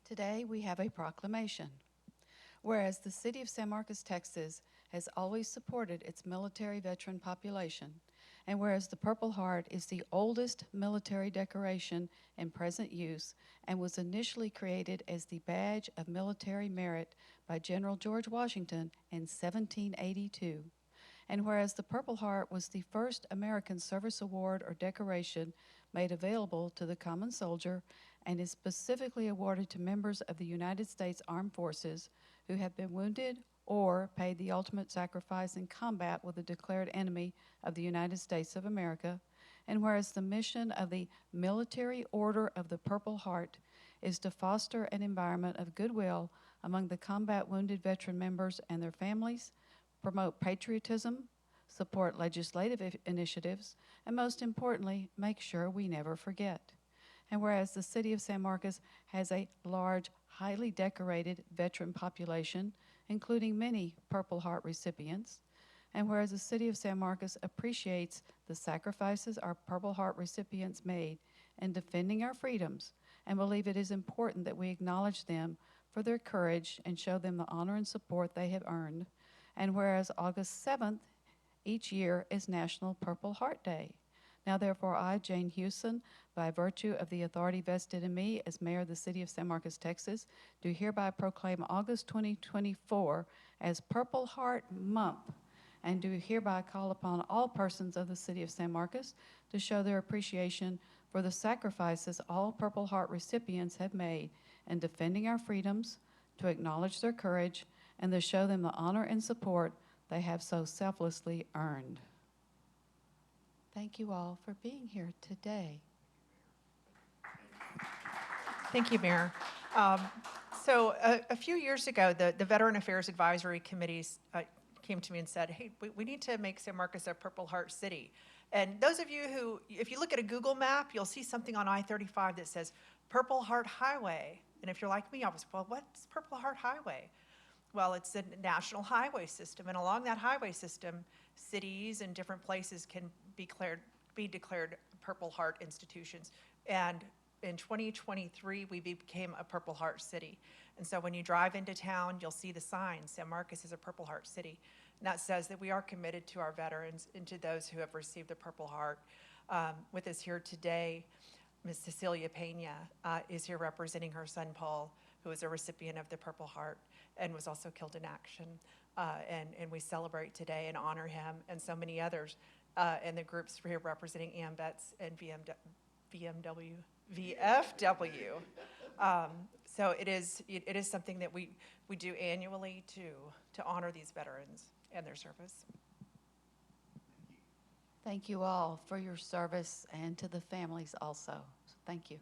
Today we have a proclamation. Whereas the city of San Marcos, Texas has always supported its military veteran population, and whereas the Purple Heart is the oldest military decoration in present use and was initially created as the badge of military merit by General George Washington in 1782, and whereas the Purple Heart was the first American service award or decoration made available to the common soldier and is specifically awarded to members of the United States Armed Forces who have been wounded or paid the ultimate sacrifice in combat with a declared enemy of the United States of America, and whereas the mission of the Military Order of the Purple Heart is to foster an environment of goodwill among the combat wounded veteran members and their families, promote patriotism, support legislative initiatives, and most importantly, make sure we never forget. And whereas the city of San Marcos has a large, highly decorated veteran population, including many Purple Heart recipients, and whereas the city of San Marcos appreciates the sacrifices our Purple Heart recipients made in defending our freedoms and believe it is important that we acknowledge them for their courage and show them the honor and support they have earned, and whereas August 7th each year is National Purple Heart Day. Now therefore I, Jane Hewson, by virtue of the authority vested in me as mayor of the city of San Marcos, Texas, do hereby proclaim August 2024 as Purple Heart Month, and do hereby call upon all persons of the city of San Marcos to show their appreciation for the sacrifices all Purple Heart recipients have made in defending our freedoms, to acknowledge their courage, and to show them the honor and support they have so selflessly earned. Thank you all for being here today. Thank you, Mayor. So a few years ago, the Veteran Affairs Advisory Committees came to me and said, hey, we need to make San Marcos a Purple Heart city. And those of you who, if you look at a Google map, you'll see something on I-35 that says Purple Heart Highway. And if you're like me, I was, well, what's Purple Heart Highway? Well, it's a national highway system, and along that highway system, cities and different places can be declared Purple Heart institutions. And in 2023, we became a Purple Heart city. And so when you drive into town, you'll see the sign, San Marcos is a Purple Heart city. And that says that we are committed to our veterans and to those who have received the Purple Heart. With us here today, Ms. Cecilia Pena is here representing her son, Paul, who is a recipient of the Purple Heart and was also killed in action. And we celebrate today and honor him and so many others. And the groups here representing AMVETS and VFW. So it is something that we do annually to honor these veterans and their service. Thank you all for your service and to the families also. So thank you.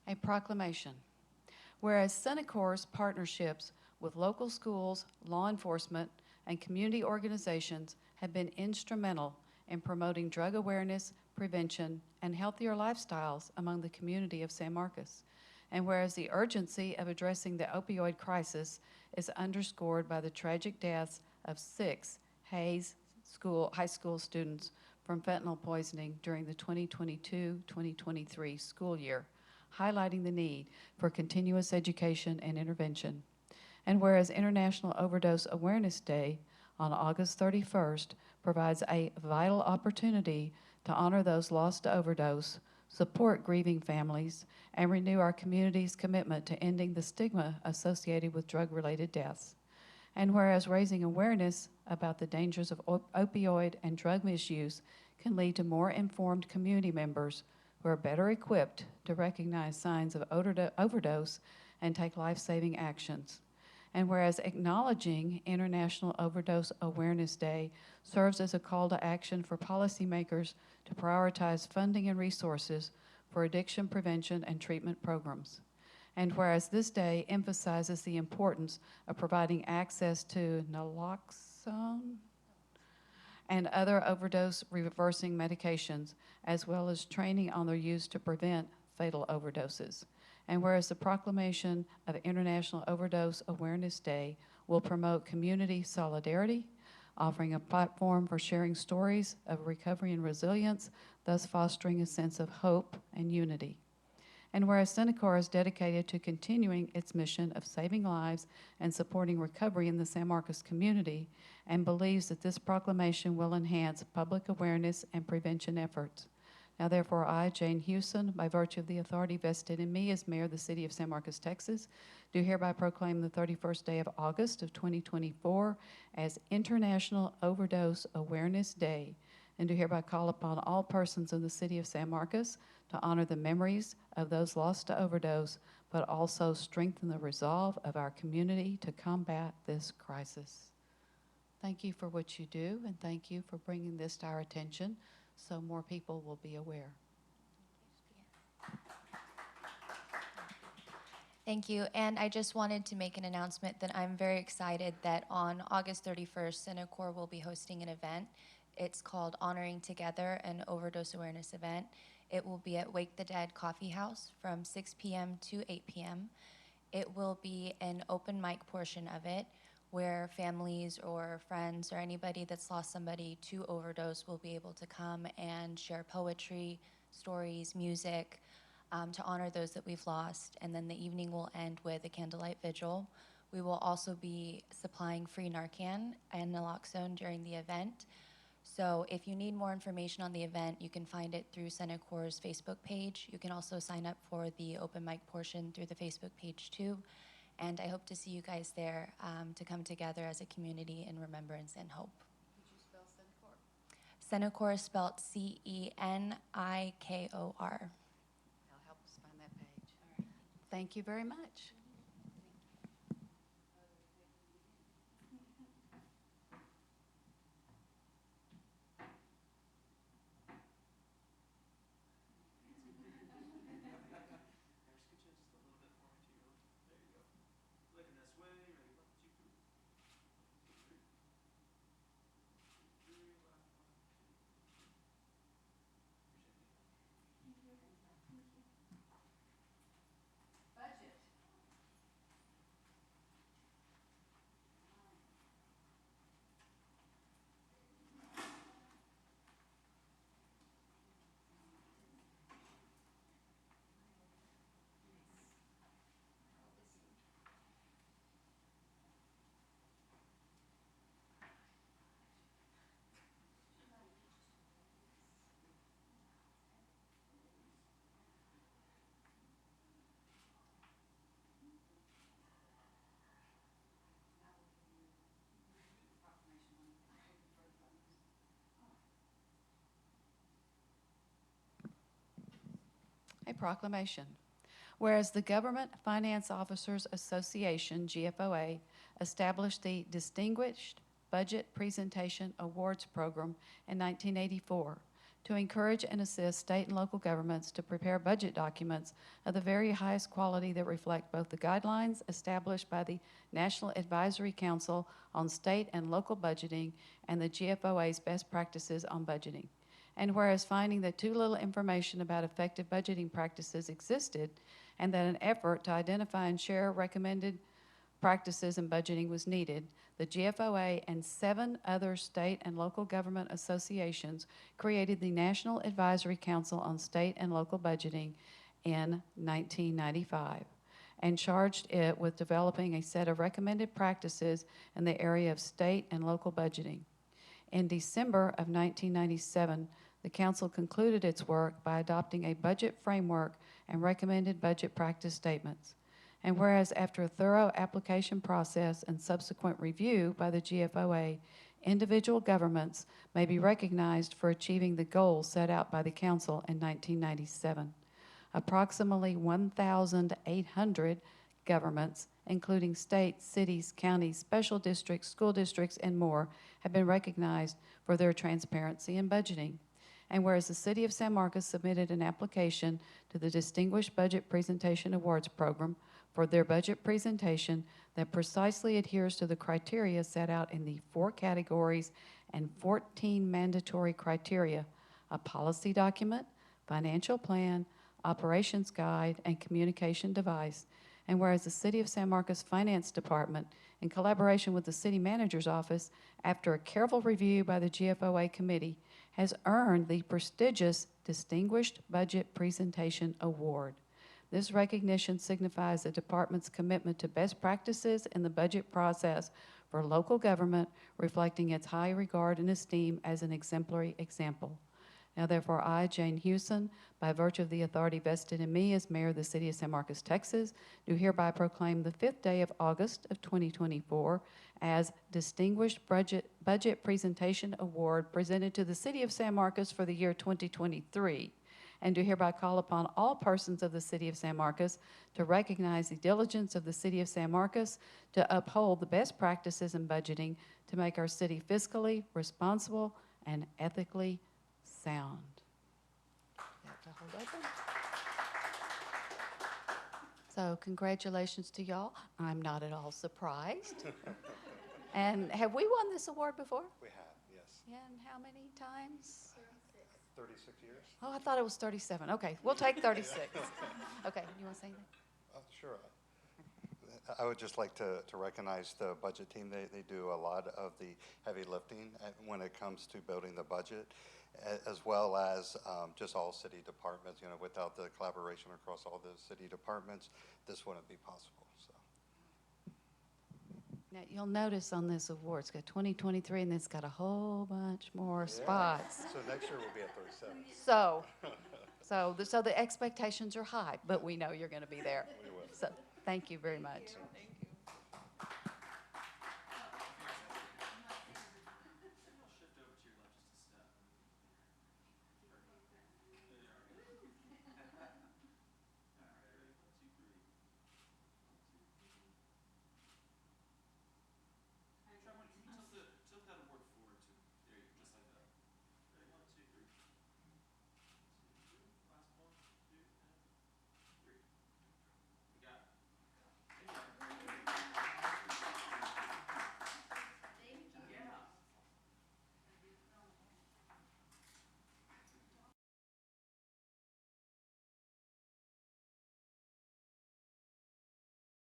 A proclamation. Whereas Senecor's partnerships with local schools, law enforcement, and community organizations have been instrumental in promoting drug awareness, prevention, and healthier lifestyles among the community of San Marcos. And whereas the urgency of addressing the opioid crisis is underscored by the tragic deaths of 6 Hays high school students from fentanyl poisoning during the 2022-2023 school year, highlighting the need for continuous education and intervention. And whereas International Overdose Awareness Day on August 31st provides a vital opportunity to honor those lost to overdose, support grieving families, and renew our community's commitment to ending the stigma associated with drug-related deaths. And whereas raising awareness about the dangers of opioid and drug misuse can lead to more informed community members who are better equipped to recognize signs of overdose and take life-saving actions. And whereas acknowledging International Overdose Awareness Day serves as a call to action for policymakers to prioritize funding and resources for addiction prevention and treatment programs. And whereas this day emphasizes the importance of providing access to naloxone and other overdose reversing medications, as well as training on their use to prevent fatal overdoses. And whereas the proclamation of International Overdose Awareness Day will promote community solidarity, offering a platform for sharing stories of recovery and resilience, thus fostering a sense of hope and unity. And whereas Senecor is dedicated to continuing its mission of saving lives and supporting recovery in the San Marcos community, and believes that this proclamation will enhance public awareness and prevention efforts. Now therefore I, Jane Hewson, by virtue of the authority vested in me as mayor of the city of San Marcos, Texas, do hereby proclaim the 31st day of August of 2024 as International Overdose Awareness Day, and do hereby call upon all persons in the city of San Marcos to honor the memories of those lost to overdose, but also strengthen the resolve of our community to combat this crisis. Thank you for what you do, and thank you for bringing this to our attention so more people will be aware. Thank you. And I just wanted to make an announcement that I'm very excited that on August 31st, Senecor will be hosting an event. It's called Honoring Together, an overdose awareness event. It will be at Wake the Dead Coffee House from 6 p.m. to 8 p.m. It will be an open mic portion of it where families or friends or anybody that's lost somebody to overdose will be able to come and share poetry, stories, music, to honor those that we've lost. And then the evening will end with a candlelight vigil. We will also be supplying free Narcan and naloxone during the event. So if you need more information on the event, you can find it through Senecor's Facebook page. You can also sign up for the open mic portion through the Facebook page too. And I hope to see you guys there to come together as a community in remembrance and hope. Could you spell Senecor? Senecor is spelled Cenikor. That'll help us find that page. All right. Thank you very much. A proclamation. Whereas the Government Finance Officers Association, GFOA, established the Distinguished Budget Presentation Awards Program in 1984 to encourage and assist state and local governments to prepare budget documents of the very highest quality that reflect both the guidelines established by the National Advisory Council on State and Local Budgeting and the GFOA's best practices on budgeting. And whereas finding that too little information about effective budgeting practices existed, and that an effort to identify and share recommended practices in budgeting was needed, the GFOA and 7 other state and local government associations created the National Advisory Council on State and Local Budgeting in 1995 and charged it with developing a set of recommended practices in the area of state and local budgeting. In December of 1997, the council concluded its work by adopting a budget framework and recommended budget practice statements. And whereas after a thorough application process and subsequent review by the GFOA, individual governments may be recognized for achieving the goals set out by the council in 1997. Approximately 1,800 governments, including states, cities, counties, special districts, school districts, and more, have been recognized for their transparency in budgeting. And whereas the City of San Marcos submitted an application to the Distinguished Budget Presentation Awards Program for their budget presentation that precisely adheres to the criteria set out in the 4 categories and 14 mandatory criteria: a policy document, financial plan, operations guide, and communication device. And whereas the City of San Marcos Finance Department, in collaboration with the City Manager's Office, after a careful review by the GFOA Committee, has earned the prestigious Distinguished Budget Presentation Award. This recognition signifies the department's commitment to best practices in the budget process for local government, reflecting its high regard and esteem as an exemplary example. Now therefore, I, Jane Hewson, by virtue of the authority vested in me as mayor of the City of San Marcos, Texas, do hereby proclaim the 5th day of August of 2024 as Distinguished Budget Presentation Award presented to the City of San Marcos for the year 2023, and do hereby call upon all persons of the City of San Marcos to recognize the diligence of the City of San Marcos to uphold the best practices in budgeting to make our city fiscally responsible and ethically sound. You have to hold open. So congratulations to y'all. I'm not at all surprised. And have we won this award before? We have, yes. And how many times? 36 years? Oh, I thought it was 37. Okay, we'll take 36. Okay, you want to say anything? Sure. I would just like to recognize the budget team. They do a lot of the heavy lifting when it comes to building the budget, as well as just all city departments. You know, without the collaboration across all the city departments, this wouldn't be possible. So. Now, you'll notice on this award, it's got 2023, and it's got a whole bunch more spots. So next year we'll be at 37. So the expectations are high, but we know you're going to be there. We will. So thank you very much. Thank